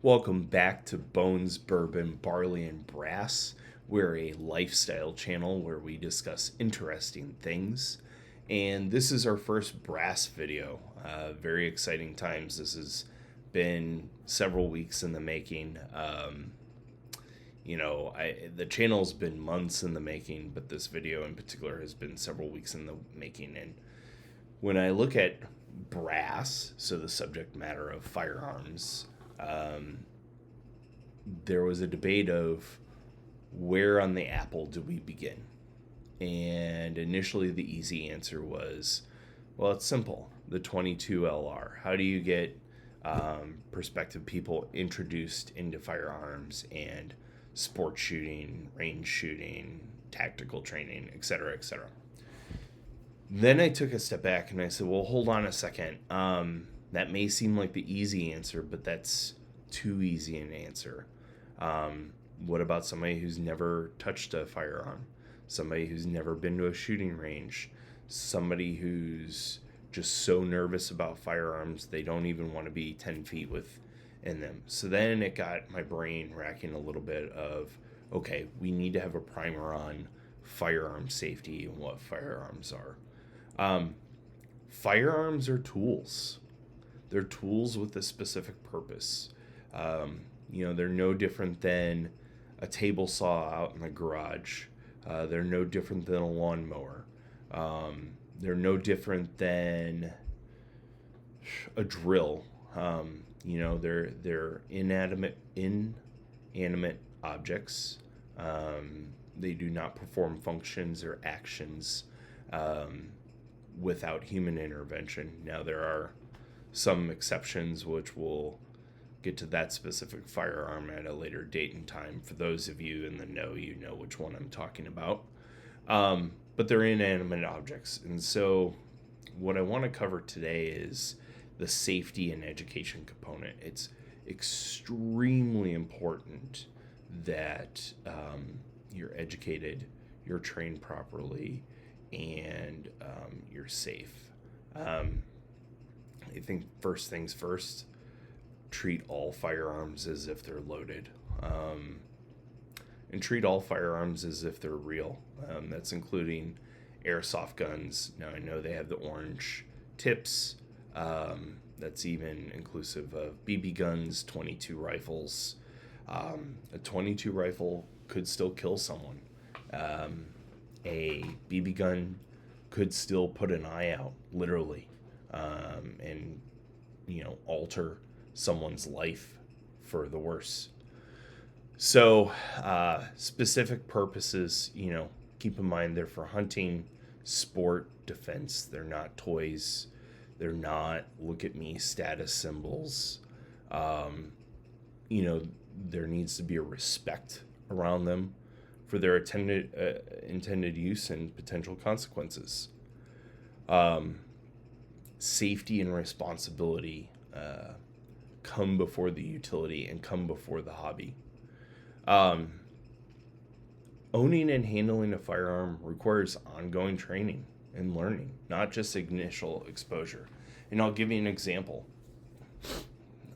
Welcome back to Bones, Bourbon, Barley, and Brass. We're a lifestyle channel where we discuss interesting things. And this is our first brass video. Very exciting times. This has been several weeks in the making. The channel's been months in the making, but this video in particular has been several weeks in the making. And when I look at brass, so the subject matter of firearms, there was a debate of where on the apple do we begin? And initially the easy answer was, well, it's simple, the 22 LR. How do you get prospective people introduced into firearms and sport shooting, range shooting, tactical training, etc., etc. Then I took a step back and I said, well, hold on a second. That may seem like the easy answer, but that's too easy an answer. What about somebody who's never touched a firearm? Somebody who's never been to a shooting range? Somebody who's just so nervous about firearms they don't even want to be 10 feet within them. So then it got my brain racking a little bit of, okay, we need to have a primer on firearm safety and what firearms are. Firearms are tools. They're tools with a specific purpose. They're no different than a table saw out in the garage. They're no different than a lawnmower. They're no different than a drill. They're inanimate objects. They do not perform functions or actions without human intervention. Now, there are some exceptions, which we'll get to that specific firearm at a later date and time. For those of you in the know, you know which one I'm talking about. But they're inanimate objects. And so what I want to cover today is the safety and education component. It's extremely important that you're educated, you're trained properly, and you're safe. I think first things first, treat all firearms as if they're loaded. And treat all firearms as if they're real. That's including airsoft guns. Now, I know they have the orange tips. That's even inclusive of BB guns, 22 rifles. A 22 rifle could still kill someone. A BB gun could still put an eye out, literally, and alter someone's life for the worse. So specific purposes, keep in mind they're for hunting, sport, defense. They're not toys. They're not look at me status symbols. There needs to be a respect around them for their intended use and potential consequences. Safety and responsibility come before the utility and come before the hobby. Owning and handling a firearm requires ongoing training and learning, not just initial exposure. And I'll give you an example.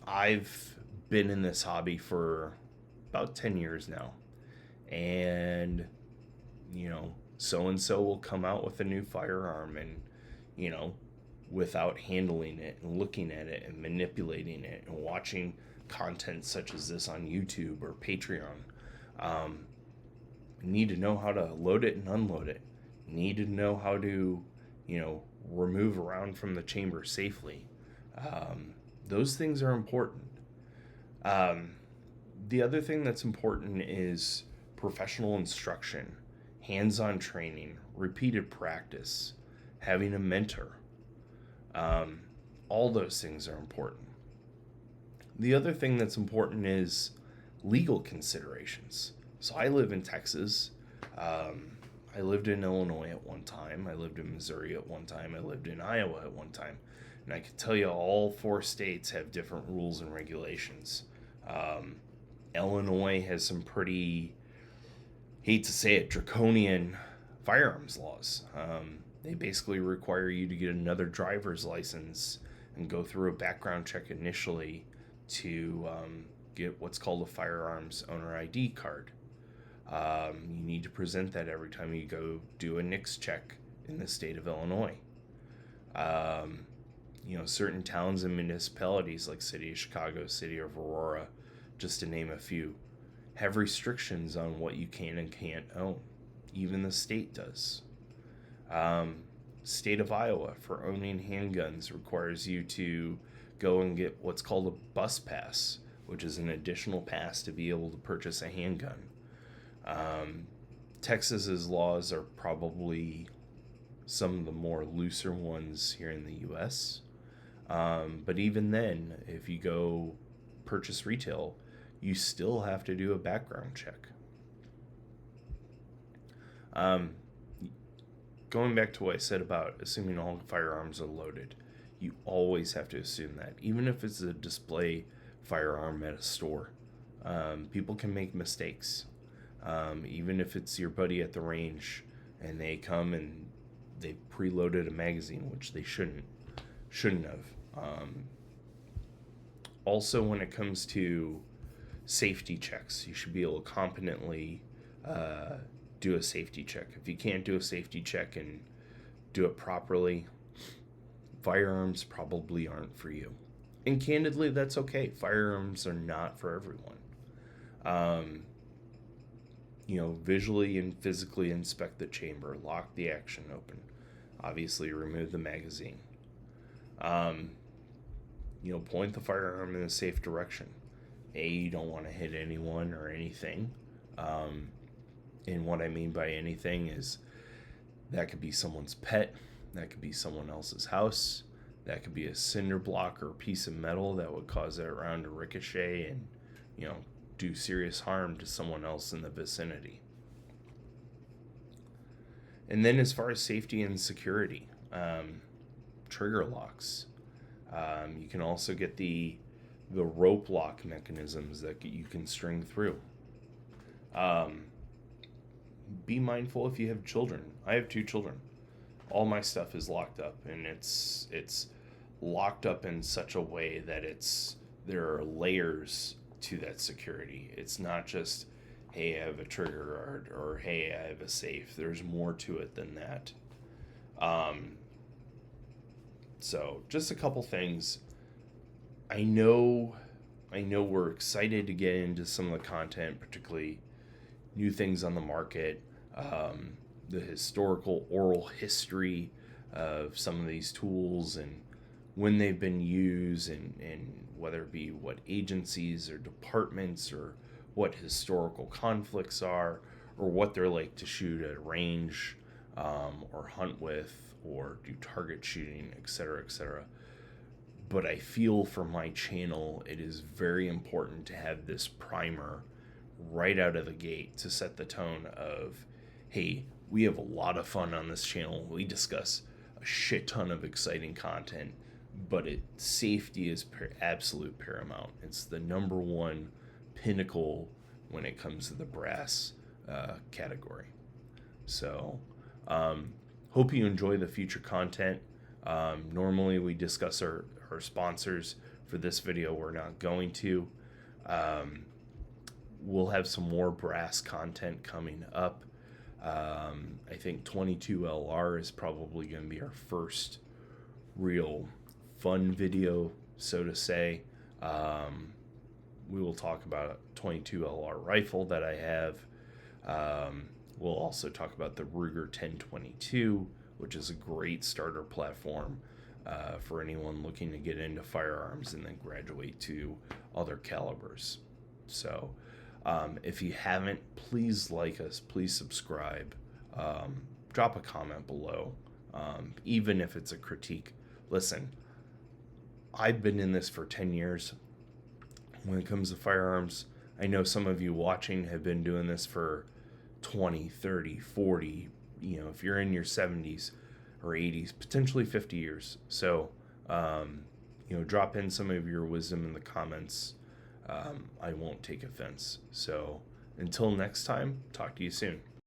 I've been in this hobby for about 10 years now. And, so-and-so will come out with a new firearm and, without handling it and looking at it and manipulating it and watching content such as this on YouTube or Patreon. You need to know how to load it and unload it. You need to know how to, remove a round from the chamber safely. Those things are important. The other thing that's important is professional instruction, hands-on training, repeated practice, having a mentor. All those things are important. The other thing that's important is legal considerations. So I live in Texas. I lived in Illinois at one time. I lived in Missouri at one time. I lived in Iowa at one time. And I can tell you all 4 states have different rules and regulations. Illinois has some pretty, hate to say it, draconian firearms laws. They basically require you to get another driver's license and go through a background check initially to get what's called a firearms owner ID card. You need to present that every time you go do a NICS check in the state of Illinois. Certain towns and municipalities like City of Chicago, City of Aurora, just to name a few, have restrictions on what you can and can't own. Even the state does. State of Iowa, for owning handguns, requires you to go and get what's called a bus pass, which is an additional pass to be able to purchase a handgun. Texas's laws are probably some of the more looser ones here in the U.S. But even then, if you go purchase retail, you still have to do a background check. Going back to what I said about assuming all firearms are loaded, you always have to assume that. Even if it's a display firearm at a store, people can make mistakes. Even if it's your buddy at the range and they come and they preloaded a magazine, which they shouldn't have. Also, when it comes to safety checks, you should be able to competently do a safety check. If you can't do a safety check and do it properly, firearms probably aren't for you. And candidly, that's okay. Firearms are not for everyone. Visually and physically inspect the chamber, lock the action open, obviously remove the magazine. Point the firearm in a safe direction. You don't want to hit anyone or anything. And what I mean by anything is that could be someone's pet, that could be someone else's house, that could be a cinder block or a piece of metal that would cause that round to ricochet and, do serious harm to someone else in the vicinity. And then as far as safety and security, trigger locks. You can also get the rope lock mechanisms that you can string through. Be mindful if you have children. I have 2 children. All my stuff is locked up, and it's locked up in such a way that there are layers to that security. It's not just, hey, I have a trigger guard, or hey, I have a safe. There's more to it than that. So just a couple things. I know we're excited to get into some of the content, particularly new things on the market, the historical oral history of some of these tools and when they've been used, and whether it be what agencies or departments or what historical conflicts are, or what they're like to shoot at a range, or hunt with, or do target shooting, etc., etc. But I feel for my channel, it is very important to have this primer right out of the gate to set the tone of, hey, we have a lot of fun on this channel. We discuss a shit ton of exciting content, but safety is absolute paramount. It's the number one pinnacle when it comes to the brass category. So, hope you enjoy the future content. Normally we discuss our sponsors. For this video, we're not going to. We'll have some more brass content coming up. I think 22LR is probably going to be our first real fun video, so to say. We will talk about a 22LR rifle that I have. We'll also talk about the Ruger 1022, which is a great starter platform for anyone looking to get into firearms and then graduate to other calibers. So if you haven't, please like us, please subscribe, drop a comment below, even if it's a critique. Listen, I've been in this for 10 years. When it comes to firearms, I know some of you watching have been doing this for 20, 30, 40, if you're in your 70s or 80s, potentially 50 years. So, drop in some of your wisdom in the comments. I won't take offense. So until next time, talk to you soon.